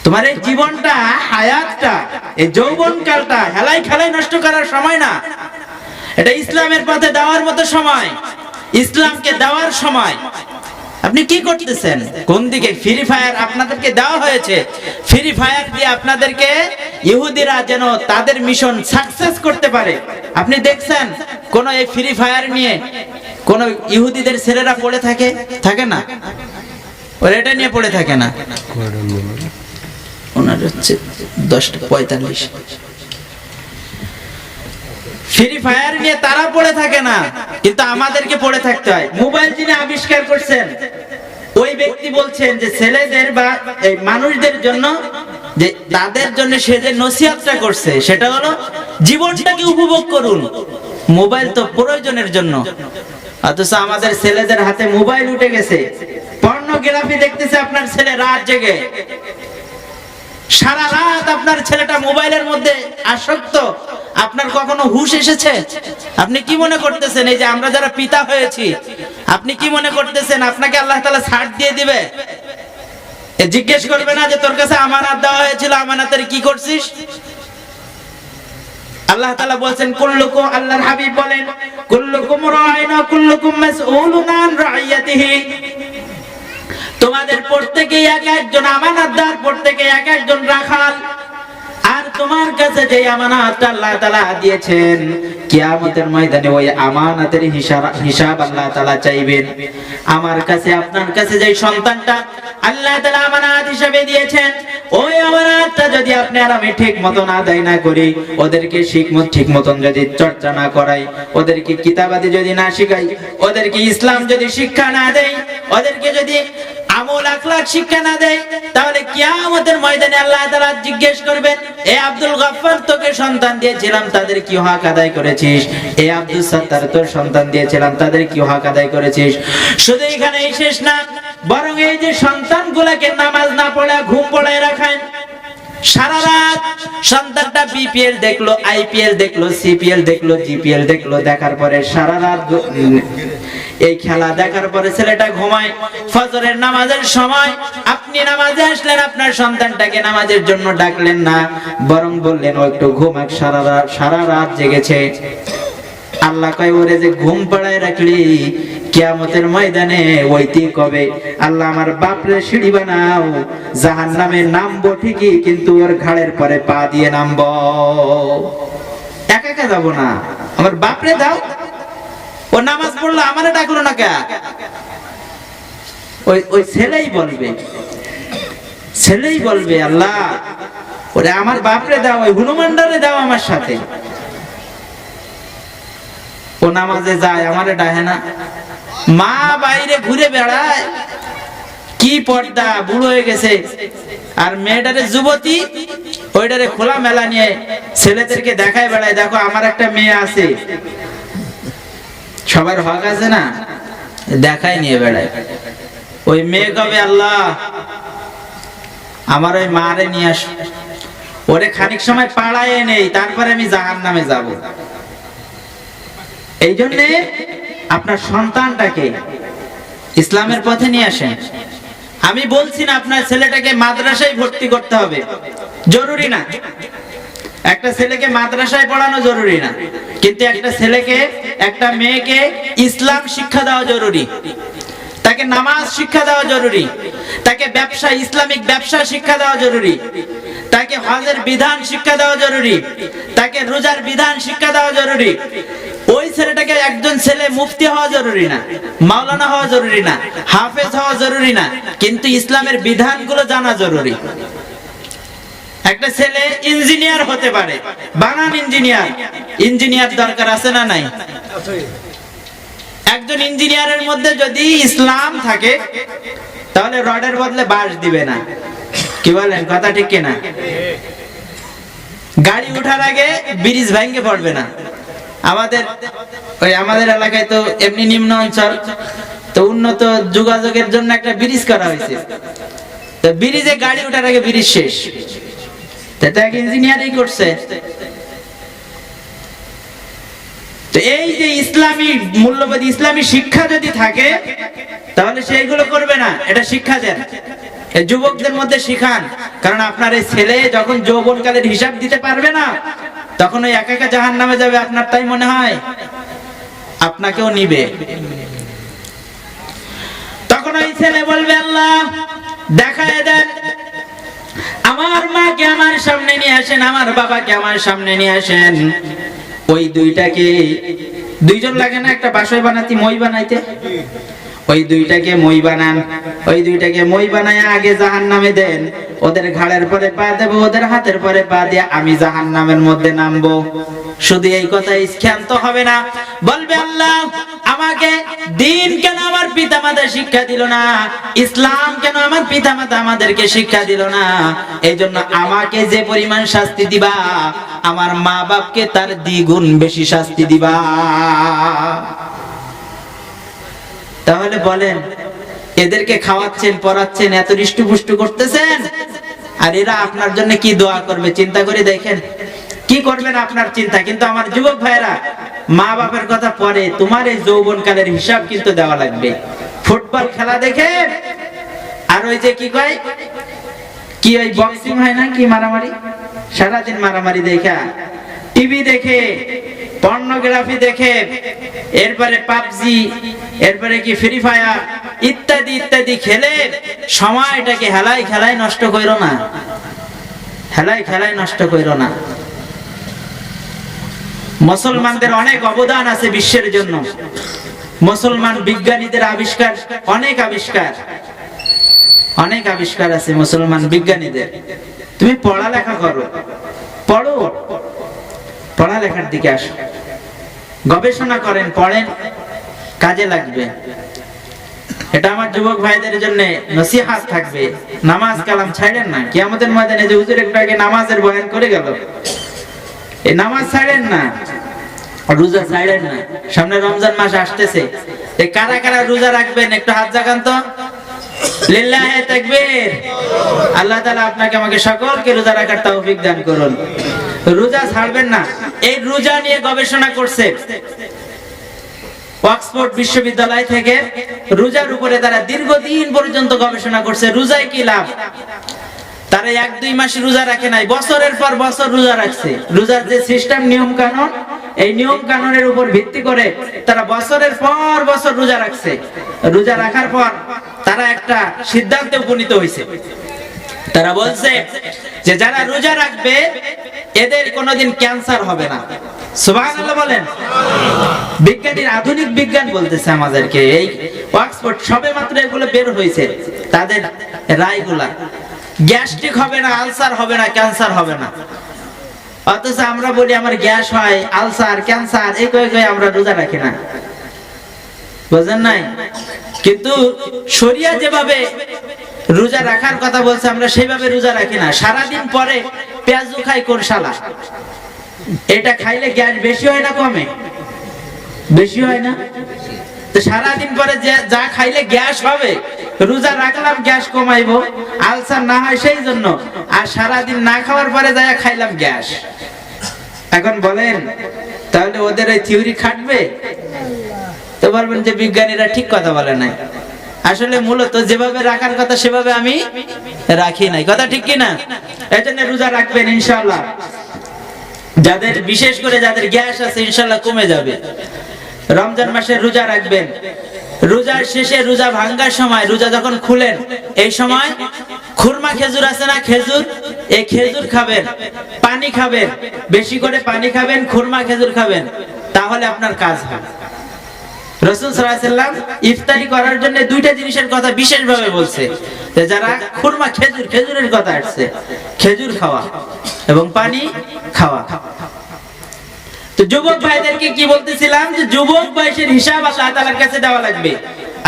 তোমার এই জীবনটা, হায়াতটা, এই যৌবনকালটা হেলাই খেলাই নষ্ট করার সময় না, এটা ইসলামের পথে দেওয়ার মতো সময়, ইসলামকে দেওয়ার সময়। আপনি কি করতেছেন, কোন দিকে? ফ্রি ফায়ার আপনাদেরকে দেওয়া হয়েছে, ফ্রি ফায়ার দিয়ে আপনাদেরকে ইহুদিরা যেন তাদের মিশন সাকসেস করতে পারে। আপনি দেখছেন কোন এই ফ্রি ফায়ার নিয়ে কোন ইহুদিদের ছেলেরা পড়ে থাকে? থাকে না, ওরা এটা নিয়ে পড়ে থাকে না। ওনার হচ্ছে 10:45। ফ্রি ফায়ার নিয়ে তারা পড়ে থাকে না, কিন্তু আমাদেরকে পড়ে থাকতে হয়। মোবাইল যিনি আবিষ্কার করছেন ওই ব্যক্তি বলছেন যে ছেলেদের বা এই মানুষদের জন্য, যে তাদের জন্য সে যে নসিহতটা করছে সেটা হলো জীবনটাকে উপভোগ করুন, মোবাইল তো প্রয়োজনের জন্য। অথচ আমাদের ছেলেদের হাতে মোবাইল উঠে গেছে, পর্নোগ্রাফি দেখতেছে আপনার ছেলে রাত জেগে, সারা রাত আপনার ছেলেটা মোবাইলের মধ্যে আসক্ত। আপনার কখনো হুঁশ এসেছে? আপনি কি মনে করতেছেন এই যে আমরা যারা পিতা হয়েছি, আপনি কি মনে করতেছেন আপনাকে আল্লাহ তাআলা ছাড় দিয়ে দিবে? জিজ্ঞেস করবে না যে তোর কাছে আমানত দেওয়া হয়েছিল, আমানতের কি করছিস? আল্লাহ তাআলা বলেন কুল্লুকুম, আল্লাহর হাবিব বলেন কুল্লুকুম রাঈন ওয়া কুল্লুকুম মাসউলুন আন রাইয়াতিহি, তোমাদের প্রত্যেকেই এক একজন আমানতদার, প্রত্যেকেই এক একজন রাখাল। আর তোমার কাছে যে আমানতটা আল্লাহ তাআলা দিয়েছেন, কিয়ামতের ময়দানে ওই আমানতের হিসাব আল্লাহ তাআলা চাইবেন। আমার কাছে আপনার কাছে যে সন্তানটা আল্লাহ তাআলা আমানত হিসেবে দিয়েছেন, ওই আমানতটা যদি আপনি আর আমি ঠিক মতন আদায় না করি, ওদেরকে ঠিক মতন যদি চর্চা না করাই, ওদেরকে কিতাবাদি যদি না শিখাই, ওদেরকে ইসলাম যদি শিক্ষা না দেই, ওদেরকে যদি আমল আখলাক শিক্ষা না দেয়, তাহলে কিয়ামতের ময়দানে আল্লাহ তাআলা জিজ্ঞেস করবেন, এ আব্দুল গফফার তোকে সন্তান দিয়েছিলাম, তাদের কি হক আদায় করেছিস? এ আব্দুল সাত্তার তোর সন্তান দিয়েছিলাম, তাদের কি হক আদায় করেছিস? শুধু এখানেই শেষ না, বরং এই যে সন্তানগুলোকে নামাজ না পড়ে ঘুম পড়ায় রাখেন, সারা রাত সন্তানটা বিপিএল দেখলো, আইপিএল দেখলো, সিপিএল দেখলো, জিপিএল দেখলো, দেখার পরে সারা রাত এই খেলা দেখার পরে ছেলেটা ঘুমায়। ফজরের নামাজের সময় আপনি নামাজে আসলেন, আপনার সন্তানটাকে নামাজের জন্য ডাকলেন না, বরং বললেন ও একটু ঘুমাক, সারা রাত জেগেছে। আল্লাহ কয় ওরে যে ঘুম পাড়ায় রাখলি, কিয়ামতের ময়দানে ওইতি কবে আল্লাহ আমার বাপরে সিঁড়ি বানাও, জাহান্নামে নামবো ঠিকই, কিন্তু ওর ঘাড়ের পরে পা দিয়ে নামবো, একা একা যাবো না, আমার বাপরে দাও। ও নামাজ পড়লো, আমারে ডাকলো না কে? ওই ছেলেই বলবে আল্লাহ ওরে আমার বাপরে দাও, ওই হনুমানডারে দাও আমার সাথে। ও নামাজে যায়, আমারে ডাহে না। মা বাইরে ঘুরে বেড়ায়, কি পর্দা, বুড়ো হয়ে গেছে। আর মেয়েটারে যুবতী, ওইটারে খোলা মেলা নিয়ে ছেলেদেরকে দেখায় বেড়ায়, দেখো আমার একটা মেয়ে আছে। সবার হক আছে না, দেখায় নিয়ে বেড়ায়। ওই মেয়ে কবে আল্লাহ আমার ওই মারে নিয়ে আস, ওরে খানিক সময় পাড়ায় নেই, তারপরে আমি জাহান্নামে যাব। এই জন্যে আপনার সন্তানটাকে ইসলামের পথে নিয়ে আসেন। আমি বলছি না আপনার ছেলেটাকে মাদ্রাসায় ভর্তি করতে হবে, জরুরি না। একটা ছেলেকে মাদ্রাসায় পড়ানো জরুরি না, কিন্তু একটা ছেলেকে, একটা মেয়েকে ইসলাম শিক্ষা দেওয়া জরুরি। তাকে নামাজ শিক্ষা দেওয়া জরুরি, তাকে ব্যবসা, ইসলামিক ব্যবসা শিক্ষা দেওয়া জরুরি, তাকে হজের বিধান শিক্ষা দেওয়া জরুরি, তাকে রোজার বিধান শিক্ষা দেওয়া জরুরি। ওই ছেলেটাকে একজন ছেলে মুফতি হওয়া জরুরি না, মাওলানা হওয়া জরুরি না, হাফেজ হওয়া জরুরি না, কিন্তু ইসলামের বিধানগুলো জানা জরুরি। একটা ছেলে ইঞ্জিনিয়ার হতে পারে, বানান ইঞ্জিনিয়ার, ইঞ্জিনিয়ার দরকার আছে না নাই? একজন ইঞ্জিনিয়ারের মধ্যে যদি ইসলাম থাকে তাহলে রডের বদলে বাঁশ দিবে না। কি বলেন, কথা ঠিক কিনা? গাড়ি উঠার আগে ব্রিজ ভেঙে পড়বে না। আমাদের এলাকায় তো এমনি নিম্ন অঞ্চল, তো উন্নত যোগাযোগের জন্য একটা ব্রিজ করা হয়েছে, তো ব্রিজে গাড়ি উঠার আগে ব্রিজ শেষ। এটা এক ইঞ্জিনিয়ারই করছে। তো এই যে ইসলামী মূল্যবোধ, ইসলামী শিক্ষা যদি থাকে তাহলে সেইগুলো করবে না, এটা শিক্ষা দেন, যুবকদের মধ্যে শিখান। কারণ আপনার এই ছেলে যখন যৌবনকালের হিসাব দিতে পারবে না, তখন ওই একা একা জাহান্নামে যাবে। আপনার তাই মনে হয়? আপনাকেও নিবে। তখন ওই ছেলে বলবে, আল্লাহ দেখায় দেন, আমার মাকে আমার সামনে নিয়ে আসেন, আমার বাবাকে আমার সামনে নিয়ে আসেন। ওই দুইটাকে, দুইজন লাগে না একটা বাসয় বানাতে, মই বানাইতে? ওই দুইটাকে মই বানান, ওই দুইটাকে মই বানায় আগে জাহান্নামে দেন। ওদের ঘাড়ের পরে পা দেব, ওদের হাতের পরে পা দিয়ে আমি জাহান্নামের মধ্যে নামবো। শুধু এই কথাই ক্ষান্ত হবে না, বলবে আল্লাহ আমাকে দিন কেন আমার পিতামাতা শিক্ষা দিল না, ইসলাম কেন আমার পিতামাতা আমাদেরকে শিক্ষা দিল না, এই জন্য আমাকে যে পরিমাণ শাস্তি দিবা আমার মা বাপকে তার দ্বিগুণ বেশি শাস্তি দিবা। তাহলে বলেন, এদেরকে খাওয়াচ্ছেন, পড়াচ্ছেন, এত হৃষ্টপুষ্ট করতেছেন, আর এরা আপনার জন্য কি দোয়া করবে চিন্তা করে দেখেন। কি করবেন আপনার চিন্তা। কিন্তু আমার যুবক ভাইরা, মা বাপের কথা পরে, তোমার এই যৌবনকালের হিসাব কিন্তু দেওয়া লাগবে। ফুটবল খেলা দেখে, আর ওই যে কি কয়, কি ওই বক্সিং হয় না, কি মারামারি, সারাদিন মারামারি দেখা, টিভি দেখে, পর্নোগ্রাফি দেখে, এরপরে পাবজি, এরপরে কি ফ্রি ফায়ার ইত্যাদি ইত্যাদি খেলে সময়টাকে হেলাই খেলায় নষ্ট কইরো না, হেলাই খেলায় নষ্ট কইরো না। মুসলমানদের অনেক অবদান আছে বিশ্বের জন্য। মুসলমান বিজ্ঞানীদের আবিষ্কার, অনেক আবিষ্কার, অনেক আবিষ্কার আছে মুসলমান বিজ্ঞানীদের। তুমি পড়ালেখা করো, পড়ো, পড়ালেখার দিকে আসো, গবেষণা করেন, পড়েন, কাজে লাগবে। এটা আমার যুবক ভাইদের জন্য নসিহত থাকবে। নামাজ কালাম ছাড়েন না। কিয়ামতের ময়দানে যে হুজুর একটু আগে নামাজের বয়ান করে গেল, এই নামাজ ছাড়েন না, রোজা ছাড়েন না। সামনে রমজান মাস আসতেছে, এই কারা কারা রোজা রাখবেন একটু হাত জাগান তো। লিল্লাহি তাকবীর। আল্লাহ তাআলা আপনাকে আমাকে সকলকে রোজা রাখার তৌফিক দান করুন। রোজা ছাড়বেন না। এই রোজা নিয়ে গবেষণা করছে অক্সফোর্ড বিশ্ববিদ্যালয় থেকে, রোজার উপরে তারা দীর্ঘদিন পর্যন্ত গবেষণা করছে। রোজায় কি লাভ? তারা 1-2 মাস রোজা রাখে নাই, বছরের পর বছর রোজা রাখছে। রোজার যে সিস্টেম, নিয়ম কানুন, এই নিয়ম কানুনের উপর ভিত্তি করে তারা বছরের পর বছর রোজা রাখছে। রোজা রাখার পর তারা একটা সিদ্ধান্তে উপনীত হয়েছে। তারা বলছে যে যারা রোজা রাখবে এদের কোনোদিন ক্যান্সার হবে না। সুবহানাল্লাহ বলেন। বিজ্ঞানীর, আধুনিক বিজ্ঞান বলতেছে আমাদেরকে, এই অক্সফোর্ড সবে মাত্র এগুলো বের হয়েছে, তাদের রায়গুলা, গ্যাস্ট্রিক হবে না, আলসার হবে না, ক্যান্সার হবে না। অথচ আমরা বলি আমার গ্যাস হয়, আলসার, ক্যান্সার, এই কয়ে আমরা রোজা রাখি না। বুঝেন নাই? কিন্তু শরিয়া যেভাবে রোজা রাখার কথা বলছে আমরা সেইভাবে রোজা রাখি না। সারাদিন পরে পেঁয়াজু খাই কোন শালা, এটা খাইলে গ্যাস বেশি হয় না কমে? বেশি হয় না? তো সারাদিন পরে যা খাইলে গ্যাস হবে, রোজা রাখলাম গ্যাস কমাইবো, আলসার না হয় সেই জন্য, আর সারাদিন না খাওয়ার পরে যা খাইলাম গ্যাস। এখন বলেন তাহলে ওদের এই থিওরি খাটবে? তো বলবেন যে বিজ্ঞানীরা ঠিক কথা বলে নাই। আসলে মূলত যেভাবে রাখার কথা সেভাবে আমি রাখি নাই, কথা ঠিক কি না? এজন্য রোজা রাখবেন ইনশাআল্লাহ। যাদের বিশেষ করে যাদের গ্যাস আছে ইনশাআল্লাহ কমে যাবে। রমজান মাসে রোজা রাখবেন। রোজার শেষে রোজা ভাঙার সময়, রোজা যখন খুলেন এই সময় খুরমা খেজুর আছে না, খেজুর, এই খেজুর খাবেন, পানি খাবেন, বেশি করে পানি খাবেন, খুরমা খেজুর খাবেন, তাহলে আপনার কাজ হবে। রাসূল সাল্লাল্লাহু আলাইহি ওয়াসাল্লাম ইফতারি করার জন্য দুইটা জিনিসের কথা বিশেষভাবে বলছে, যে যারা খুরমা খেজুর, খেজুরের কথা আসছে, খেজুর খাওয়া এবং পানি খাওয়া। তো যুবক ভাইদেরকে কি বলতেছিলাম, যে যুবক বয়সের হিসাব আল্লাহ তাআলার কাছে দেওয়া লাগবে।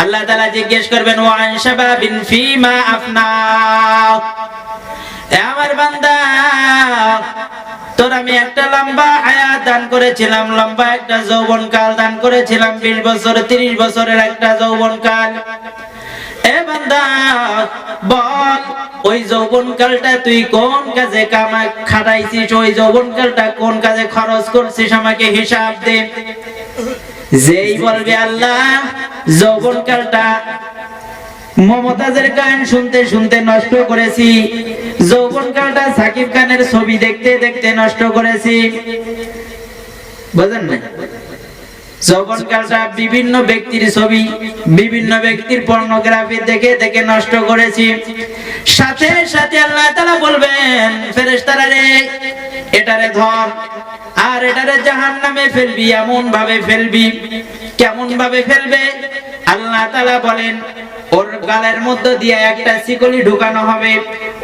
আল্লাহ তাআলা জিজ্ঞেস করবেন, ওয়া আন শাবাবিন ফিমা আফনা, এ আমার বান্দা, তোর আমি একটা লম্বা হায়াত দান করেছিলাম, লম্বা একটা যৌবনকাল দান করেছিলাম, 20 বছর 30 বছরের একটা যৌবনকাল। এ বান্দা বল, ওই যৌবনকালটা তুই কোন কাজে খাটাইছিস, ওই যৌবনকালটা কোন কাজে খরচ করছিস, আমাকে হিসাব দে। যেই বলবে আল্লাহ যৌবনকালটা মমতাজের গান শুনতে শুনতে নষ্ট করেছি, যৌবনকালটা সাকিব খানের ছবি দেখতে দেখতে নষ্ট করেছি, বুঝেন না? যৌবনকালটা বিভিন্ন ব্যক্তির ছবি, বিভিন্ন ব্যক্তির পর্নোগ্রাফি দেখে দেখে নষ্ট করেছি। সাথে সাথে আল্লাহ তাআলা বলবেন, ফেরেশতারা রে, এটারে ধর আর এটারে জাহান্নামে ফেলবি। এমন ভাবে ফেলবি, কেমন ভাবে ফেলবে? আল্লাহ তাআলা বলেন, ওর গালের মধ্যে দিয়ে একটা শিকলি ঢুকানো হবে,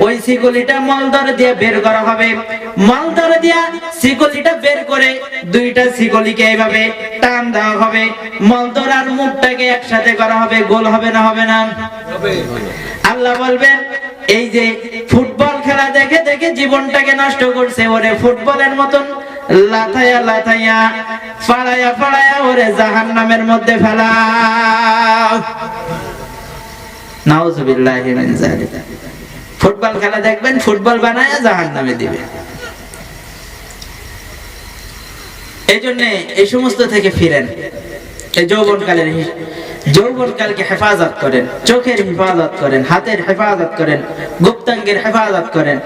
ওই শিকলিটা মলদ্বার দিয়ে বের করা হবে, মলদ্বার দিয়ে শিকলিটা বের করে দুইটা শিকলিকে এইভাবে টান দেওয়া হবে, মলদ্বার আর মুখটাকে একসাথে করা হবে, গোল হবে না হবে না? আল্লাহ বলবেন, এই যে ফুটবল খেলা দেখে দেখে জীবনটাকে নষ্ট করছে, ওরে ফুটবলের মতন লাথাইয়া লাথাইয়া ফাড়াইয়া ফাড়াইয়া ওরে জাহান্নামের মধ্যে ফেলাও। নাউযুবিল্লাহি মিন যালিক। ফুটবল খেলা দেখবেন, ফুটবল বানায়া জাহান্নামে দিবে। এইজন্য এই সমস্ত থেকে ফিরেন। এই যৌবনকালকে হেফাজত করেন, চোখের হেফাজত করেন, হাতের হেফাজত করেন, গুপ্তাঙ্গের হেফাজত করেন।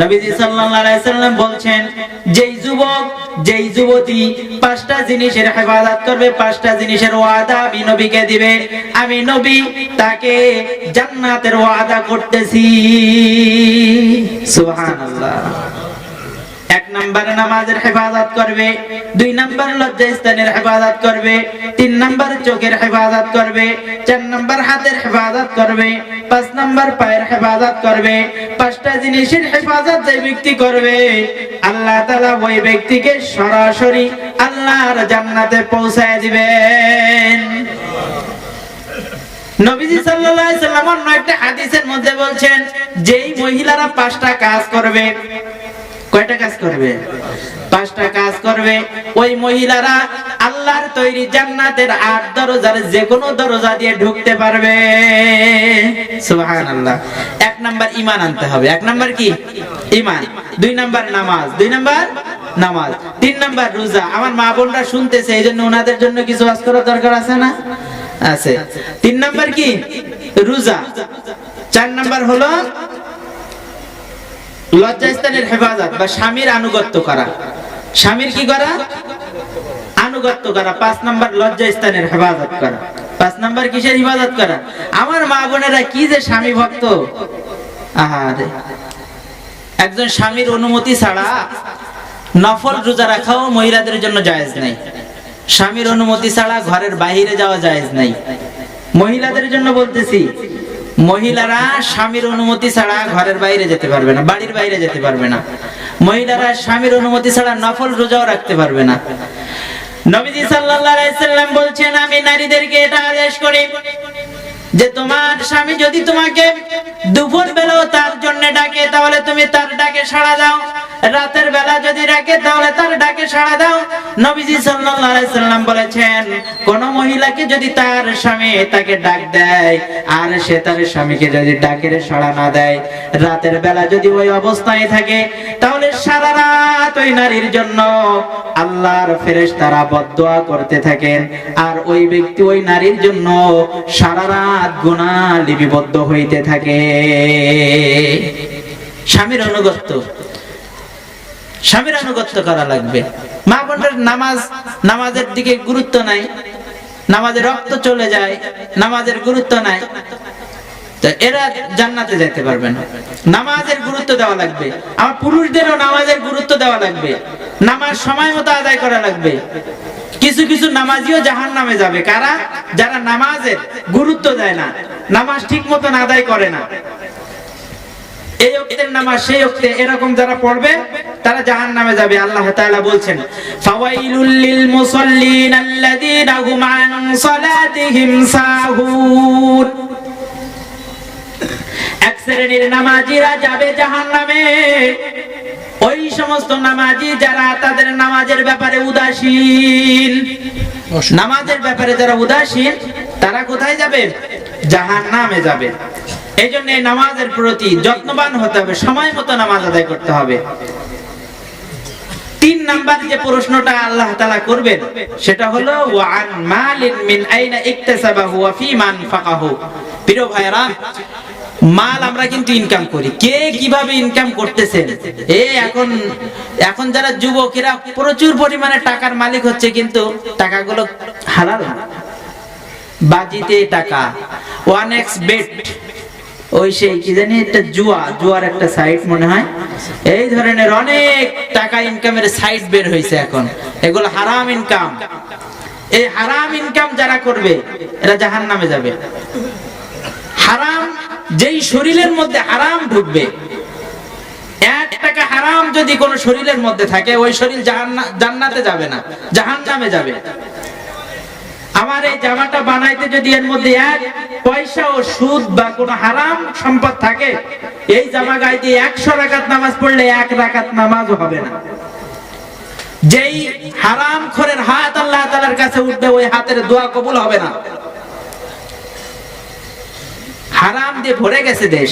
নবীজি সাল্লাল্লাহু আলাইহি সাল্লাম বলছেন, যেই যুবক যেই যুবতী 5টা জিনিসের হেফাজত করবে, 5টা জিনিসের ওয়াদা আমি নবীকে দিবে, আমি নবী তাকে জান্নাতের ওয়াদা করতেছি। সুবহানাল্লাহ। 1 নাম্বার নামাজের হেফাজত করবে, 2 নাম্বার লজ্জাস্থানের হেফাজত করবে, 3 নাম্বার চোখের হেফাজত করবে, 4 নাম্বার হাতের হেফাজত করবে, 5 নাম্বার পায়ের হেফাজত করবে। 5টা জিনিসের হেফাজত যে ব্যক্তি করবে, আল্লাহ তাআলা ওই ব্যক্তিকে সরাসরি আল্লাহর জান্নাতে পৌঁছায় দিবেন। নবীজি সাল্লাল্লাহু আলাইহি সাল্লাম অন্য একটা হাদিসের মধ্যে বলছেন, যেই মহিলারা 5টা কাজ করবে, কয়টা কাজ করবে? 5টা কাজ করবে, ওই মহিলারা আল্লাহর তৈরি জান্নাতের 8 দরজার যে কোনো দরজা দিয়ে ঢুকতে পারবে। সুবহানাল্লাহ। 1 নাম্বার ঈমান আনতে হবে। 1 নাম্বার কি? ঈমান। 2 নাম্বার নামাজ, 2 নাম্বার নামাজ। 3 নাম্বার রোজা। আমার মা বোনরা শুনতেছে, এইজন্য ওনাদের জন্য কিছু ওয়াজ করার দরকার আছে না? আছে। 3 নাম্বার কি? রোজা। 4 নাম্বার হলো লজ্জাস্থানের হেফাজত বা স্বামীর আনুগত্য করা। স্বামীর কি করা? আনুগত্য করা। 5 নাম্বার লজ্জাস্থানের হেফাজত করা। 5 নাম্বার কিসের হেফাজত করা? আমার মা বোনেরা কি যে স্বামী ভক্ত! আহারে, একজন স্বামীর অনুমতি ছাড়া নফল রোজা রাখাও মহিলাদের জন্য জায়েজ নাই। স্বামীর অনুমতি ছাড়া ঘরের বাইরে যাওয়া জায়েজ নাই। মহিলাদের জন্য বলতেছি, মহিলারা স্বামীর অনুমতি ছাড়া ঘরের বাইরে যেতে পারবে না, বাড়ির বাইরে যেতে পারবে না। মহিলারা স্বামীর অনুমতি ছাড়া নফল রোজাও রাখতে পারবে না। নবীজি সাল্লাল্লাহু আলাইহি সাল্লাম বলছেন, আমি নারীদেরকে এটা আদেশ করি যে তোমার স্বামী যদি তোমাকে দুপুর বেলাও তার জন্য ডাকে, তাহলে তুমি তার ডাকে সাড়া দাও। রাতের বেলা যদি ডাকে তাহলে তার ডাকে সাড়া দাও। নবীজি সাল্লাল্লাহু আলাইহি সাল্লাম বলেছেন, কোন মহিলাকে যদি তার স্বামী তাকে ডাক দেয় আর সে তার স্বামীকে যদি ডাকের সাড়া না দেয়, রাতের বেলা যদি ওই অবস্থায় থাকে, তাহলে সারা রাত ওই নারীর জন্য আল্লাহর ফেরেশতারা বদদোয়া করতে থাকেন, আর ওই ব্যক্তি ওই নারীর জন্য সারা রাত গুনাহ লিপিবদ্ধ হইতে থাকে। স্বামীর আনুগত্য করা লাগবে। মা বোনের নামাজের দিকে গুরুত্ব নাই, নামাজের রক্ত চলে যায়, নামাজের গুরুত্ব নাই, তো এরা জান্নাতে যেতে পারবে না। নামাজের গুরুত্ব দেওয়া লাগবে। আমার পুরুষদেরও নামাজের গুরুত্ব দেওয়া লাগবে, নামাজ সময় মতো আদায় করা লাগবে। কিছু কিছু নামাজিও জাহান্নামে যাবে, কারা? যারা নামাজের গুরুত্ব দেয় না, নামাজ ঠিক মতো আদায় করে না। এই ওয়াক্তের নামাজ সেই ওয়াক্তে এরকম যারা পড়বে তারা জাহান্নামে যাবে। আল্লাহ তাআলা বলছেন, ফাওয়াইলুল লিল মুসাল্লিন আল্লাযীনা হুম আন সালাতিহিম সাহুন। এক শ্রেণীর নামাজীরা যাবে জাহান্নামে, ওই সমস্ত নামাজি যারা তাদের নামাজের ব্যাপারে উদাসীন। নামাজের ব্যাপারে যারা উদাসীন তারা কোথায় যাবে? জাহান্নামে যাবে। এই জন্য নামাজের প্রতি যত্নবান হতে হবে, সময় মতো নামাজ আদায় করতে হবে। 3 নাম্বার যে প্রশ্নটা আল্লাহ তাআলা করবেন সেটা হলো ওয়ান মালিন মিন আইনা ইকতাসাবাহু ওয়া ফীমা আনফাকাহু। প্রিয় ভাইরা, মাল আমরা কিন্তু ইনকাম করি, কে কিভাবে ইনকাম করতেছেন। এখন যারা যুবকেরা প্রচুর পরিমাণে টাকার মালিক হচ্ছে, কিন্তু টাকাগুলো হালাল না। বাজিতে টাকা, 1x বেট, ওই সেই কি জানি একটা জুয়ার একটা সাইট মনে হয়, এই ধরনের অনেক টাকা ইনকামের সাইট বের হয়েছে এখন। এগুলো হারাম ইনকাম। এই হারাম ইনকাম যারা করবে এরা জাহান্নামে যাবে। হারাম, যেই শরীরের মধ্যে হারাম ঢুকবে, 1 টাকা হারাম যদি কোন শরীরের মধ্যে থাকে, ওই শরীর জান্নাতে যাবে না, জাহান্নামে যাবে। আমার এই জামাটা বানাইতে যদি এর মধ্যে 1 পয়সা ও সুদ বা কোন হারাম সম্পদ থাকে, এই জামা গায়ে দিয়ে 100 রাকাত নামাজ পড়লে 1 রাকাত নামাজও হবে না। যেই হারাম খোরের হাত আল্লাহ তাআলার কাছে উঠবে, ওই হাতের দোয়া কবুল হবে না। হারাম দিয়ে ভরে গেছে দেশ।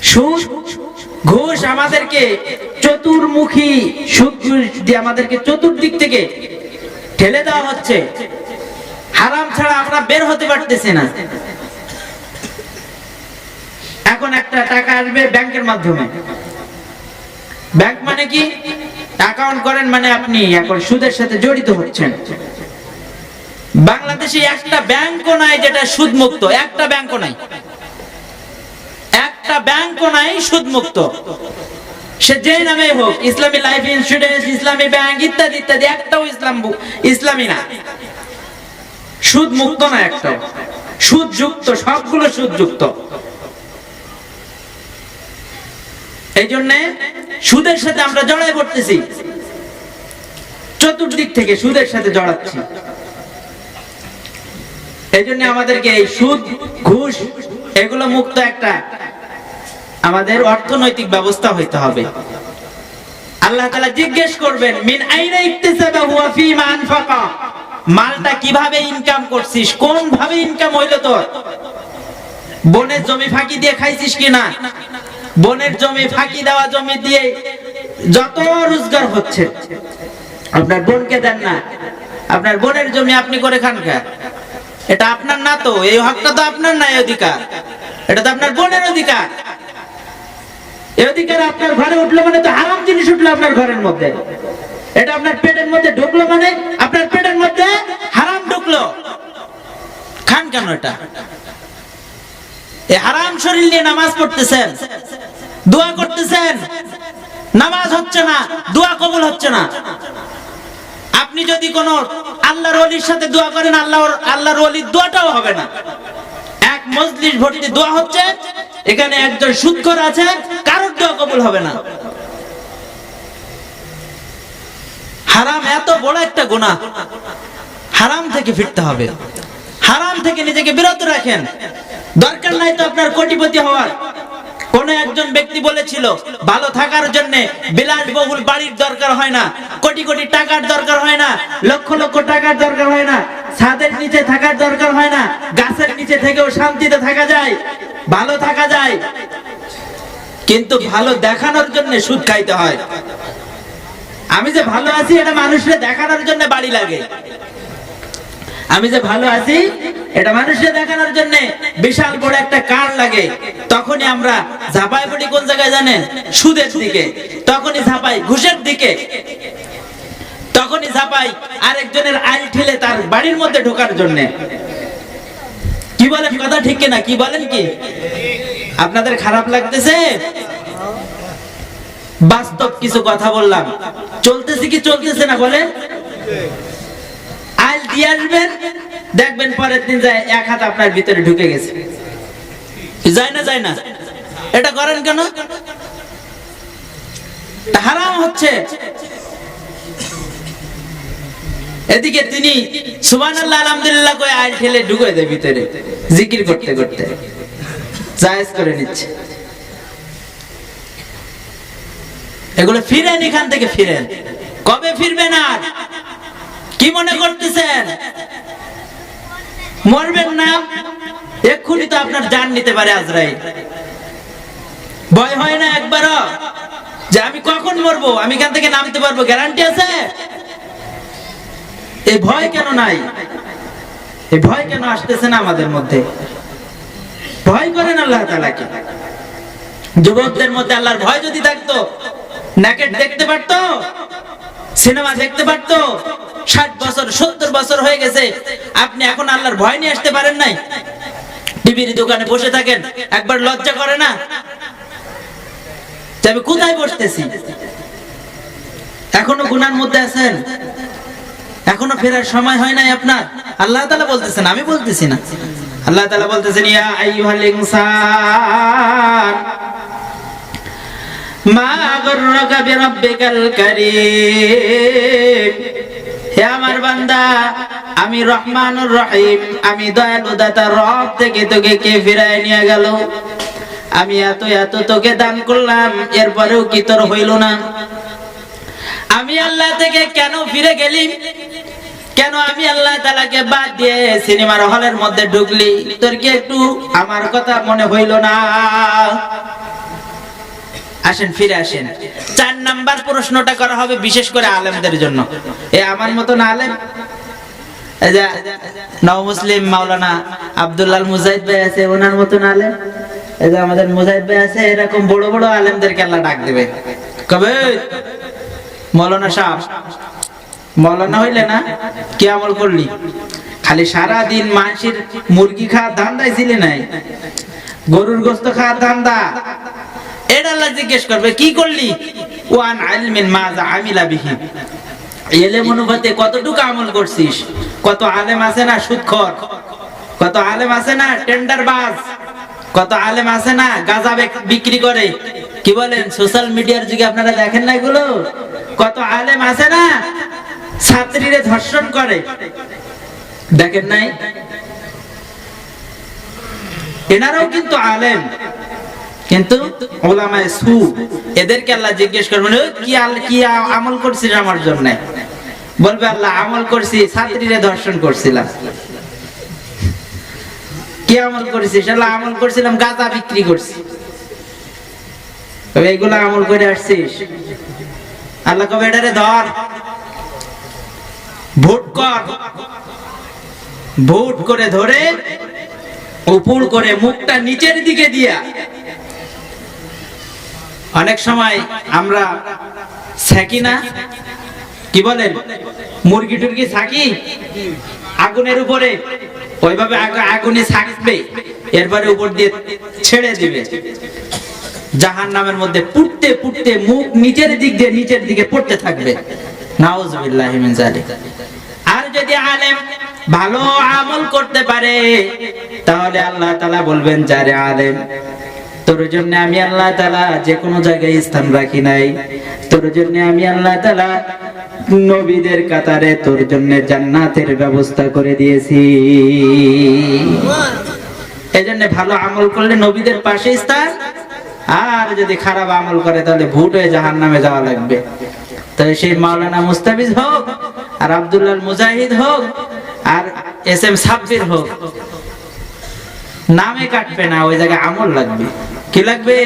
সুদ, ঘুষ আমাদেরকে চতুর্মুখী, সুদ ঘুষ দিয়ে আমাদেরকে চতুর্দিক থেকে ঠেলে দেওয়া হচ্ছে। হারাম ছাড়া আমরা বের হতে পারতেছি না। এখন একটা টাকা আসবে ব্যাংকের মাধ্যমে। ব্যাংক মানে কি? অ্যাকাউন্ট করেন মানে আপনি এখন সুদের সাথে জড়িত হচ্ছেন। বাংলাদেশে একটা ব্যাংকও নাই যেটা সুদ মুক্ত, একটা ব্যাংকও নাই, একটা ব্যাংকও নাই সুদ মুক্ত। সে যে নামে হোক, ইসলামী লাইফ ইন্স্যুরেন্স, ইসলামী ব্যাংক ইত্যাদি ইত্যাদি, একটাও ইসলামী না, সুদ মুক্ত না একটাও, সুদ যুক্ত, সবগুলো সুদ যুক্ত। এই জন্য সুদের সাথে আমরা জড়াই পড়তেছি, চতুর্দিক থেকে সুদের সাথে জড়াচ্ছি। এই জন্য আমাদেরকে এই সুদ, ঘুষ এগুলো মুক্ত একটা আমাদের অর্থনৈতিক ব্যবস্থা হইতে হবে। আল্লাহ তাআলা জিজ্ঞেস করবেন, মিন আইনা ইকতাসাবাহু ওয়া ফীমা আনফাকা। মালটা কিভাবে ইনকাম করছিস, কোন ভাবে ইনকাম হইলো তোর? বনের জমি ফাঁকি দিয়ে খাইছিস কিনা? বনের জমি, ফাঁকি দেওয়া জমি দিয়ে যত রোজগার হচ্ছে, আপনার বোনকে দেন না, আপনার বোনের জমি আপনি করে খান কে? এটা আপনার না তো, এই হকটা তো আপনার না, এই অধিকার এটা তো আপনার বোনের অধিকার। এই অধিকার আপনার ঘরে উঠলো মানে তো হারাম জিনিস উঠলো আপনার ঘরের মধ্যে। এটা আপনার পেটের মধ্যে ঢুকলো মানে আপনার পেটের মধ্যে হারাম ঢুকলো। খান কেন এটা? এই হারাম শরীর নিয়ে নামাজ পড়তেছেন, দোয়া করতেছেন, নামাজ হচ্ছে না, দোয়া কবুল হচ্ছে না। আপনি যদি কোন আল্লাহর ওলির সাথে দোয়া করেন, আল্লাহর ওলির দোয়াটাও হবে না। এক মজলিস ভর্তি দোয়া হচ্ছে, এখানে একজন সুদখোর আছে, কারোর দোয়া কবুল হবে না। হারাম এত বড় একটা গুনাহ, হারাম থেকে ফিরতে হবে, হারাম থেকে নিজেকে বিরত রাখেন। দরকার নাই তো আপনার কোটিপতি হওয়ার, কোন একজন ব্যক্তি বলেছিল ভালো থাকার জন্য বিলাসবহুল বাড়ির দরকার হয় না, কোটি কোটি টাকার দরকার হয় না, লক্ষ লক্ষ টাকার দরকার হয় না, ছাদের নিচে থাকার দরকার হয় না, গাছের নিচে থেকেও শান্তিতে থাকা যায়, ভালো থাকা যায়, কিন্তু ভালো দেখানোর জন্য সুদ খাইতে হয়। আমি যে ভালো আছি এটা মানুষকে দেখানোর জন্য বাড়ি লাগে, আমি যে ভালো আছি এটা মানুষকে দেখানোর জন্য বিশাল বড় একটা কার লাগে। তখনই আমরা ঝাঁপাই পড়ি কোন জায়গায় জানেন? সুদের দিকে, তখনই ঝাঁপাই ঘুষের দিকে, তখনই ঝাঁপাই আরেকজনের আইল ঠেলে তার বাড়ির মধ্যে ঢোকার জন্য। কি বলেন, কথা ঠিক কিনা? কি বলেন? কি আপনাদের খারাপ লাগতেছে? বাস্তব কিছু কথা বললাম, চলতেছে কি চলতেছে না বলেন? আইল দিয়ে আসবেন, দেখবেন পরের দিন যায় এক হাত আপনার ভিতরে ঢুকে গেছে। যায় না? যায় না? এটা করেন কেন? হারাম হচ্ছে। এদিকে তিনি সুবহানাল্লাহ আলহামদুলিল্লাহ কয়ে আইল ঠেলে ঢুকে দেয় ভিতরে, জিকির করতে করতে জায়েজ করে নিচ্ছে। এগুলো ফিরেন, এখান থেকে ফিরেন। কবে ফিরবেন? আর কি মনে করতেছেন মরবেন না? এক্ষুনি তো আপনার জান নিতে পারে আজরাইল। ভয় হয় না একবারও যে আমি কখন মরবো, আমি এখান থেকে নামতে পারবো, গ্যারান্টি আছে? এই ভয় কেন নাই? এই ভয় কেন আসতেছে না আমাদের মধ্যে? ভয় করেন আল্লাহ তাআলাকে। যুবকদের মধ্যে আল্লাহর ভয় যদি থাকতো, নেকেট দেখতে পারতো, সিনেমা দেখতে পারতো। 60 বছর 70 বছর হয়ে গেছে, আপনি এখন আল্লাহর ভয় নিয়ে আসতে পারেন নাই? টিভির দোকানে বসে থাকেন, একবার লজ্জা করে না? আমি কোথায় বসতেছি? এখনো গুনার মধ্যে আছেন, এখনো ফেরার সময় হয় নাই আপনার। আল্লাহ তাআলা বলতেছেন, আমি বলতেছি না। আল্লাহ তাআলা বলতেছেন, ইয়া আইয়ুহাল ইনসান মা গররাকা বিরাব্বিকাল কারীম। হে আমার বান্দা, আমি রহমানুর রহিম, আমি দয়ালু দাতা রব থেকে তোকে কে ফিরায় নিয়ে গেল? আমি এত এত তোকে দান করলাম, এরপরেও কি তোর হইল না? আমি আল্লাহ থেকে কেন ফিরে গেলি? কেন আমি আল্লাহ তাআলাকে বাদ দিয়ে সিনেমার হলের মধ্যে ঢুকলি? তোর কি একটু আমার কথা মনে হইল না? আসেন, ফিরে আসেন। 4 নাম্বার প্রশ্নটা করা হবে বিশেষ করে আলেমদের জন্য। এ আমার মতন আলেম, এই যে নও মুসলিম মাওলানা আব্দুল্লাহ মুজাহিদ ভাই আছে, ওনার মতন আলেম, এই যে আমাদের মুজাহিদ ভাই আছে, এরকম বড় বড় আলেমদেরকে আল্লাহ ডাক দিবে। কবে মাওলানা সাহেব, মাওলানা হইলে না কি আমল করলি? খালি সারা দিন মানুষের মুরগি খাওয়ার ধান্দায় ছিলে নাই, গরুর গোশত খাওয়ার ধান্দা। এটা আল্লাহ জিজ্ঞেস করবে, কি করলি? ওয়ান আলমিন মাজা আমিলা বিহি, এলেম অনুপাতে কতটুকু আমল করছিস? কত আলেম আছে না সুদখোর, কত আলেম আছে না টেন্ডারবাজ, কত আলেম আছে না গাঁজা বিক্রি করে। কি বলেন, সোশ্যাল মিডিয়ার যুগে আপনারা দেখেন না এগুলো? কত আলেম আছে না ছাত্রীরে ধর্ষণ করে, দেখেন নাই? এনারাও কিন্তু আলেম, কিন্তু উলামায়ে সু, এদেরকে আল্লাহ জিজ্ঞেস করবেন, কি আমল করছিস আমার জন্য? বলবে আল্লাহ আমল করছি, ছাত্রীরে ধর্ষণ করছিলাম। কি আমল করেছিস? আল্লাহ আমল করছিলাম গাঁজা বিক্রি করছি। তবে এইগুলো আমল করে আসছিস? আল্লাহ কবে এটারে ধর, ভোট কর, ভোট করে ধরে উপর করে মুখটা নিচের দিকে দিয়া। অনেক সময় আমরা ছাকি না, কি বলেন, মুরগি টুরগি ছাকি আগুনের উপরে, ওইভাবে আগুনে ছাকবে, এরপরে উপর দিয়ে ছেড়ে দিবে, জাহান্নামের মধ্যে পুড়তে পুড়তে মুখ নিচের দিক দিয়ে নিচের দিকে পড়তে থাকবে। নাউজুবিল্লাহি মিন যালিক। আর যদি আলেম ভালো আমল করতে পারে, তাহলে আল্লাহ তাআলা বলবেন, যারে আলেম, তোর জন্য আমি আল্লাহ তাআলা যে কোনো জায়গায় স্থান রাখি নাই, তোর জন্য আমি আল্লাহ তাআলা নবীদের কাতারে তোর জন্য জান্নাতের ব্যবস্থা করে দিয়েছি। এজন্য ভালো আমল করলে নবীদের পাশে স্থান, আর যদি খারাপ আমল করে তাহলে ভুট হয়ে জাহান্নামে যাওয়া লাগবে। তাই সেই মাওলানা মুস্তাফিজ হোক আর আব্দুল্লাহ মুজাহিদ হোক আর এস এম সাব্বির হোক, নামে কাটবে না, ওই জায়গায় আমল লাগবে। কি লাগবে?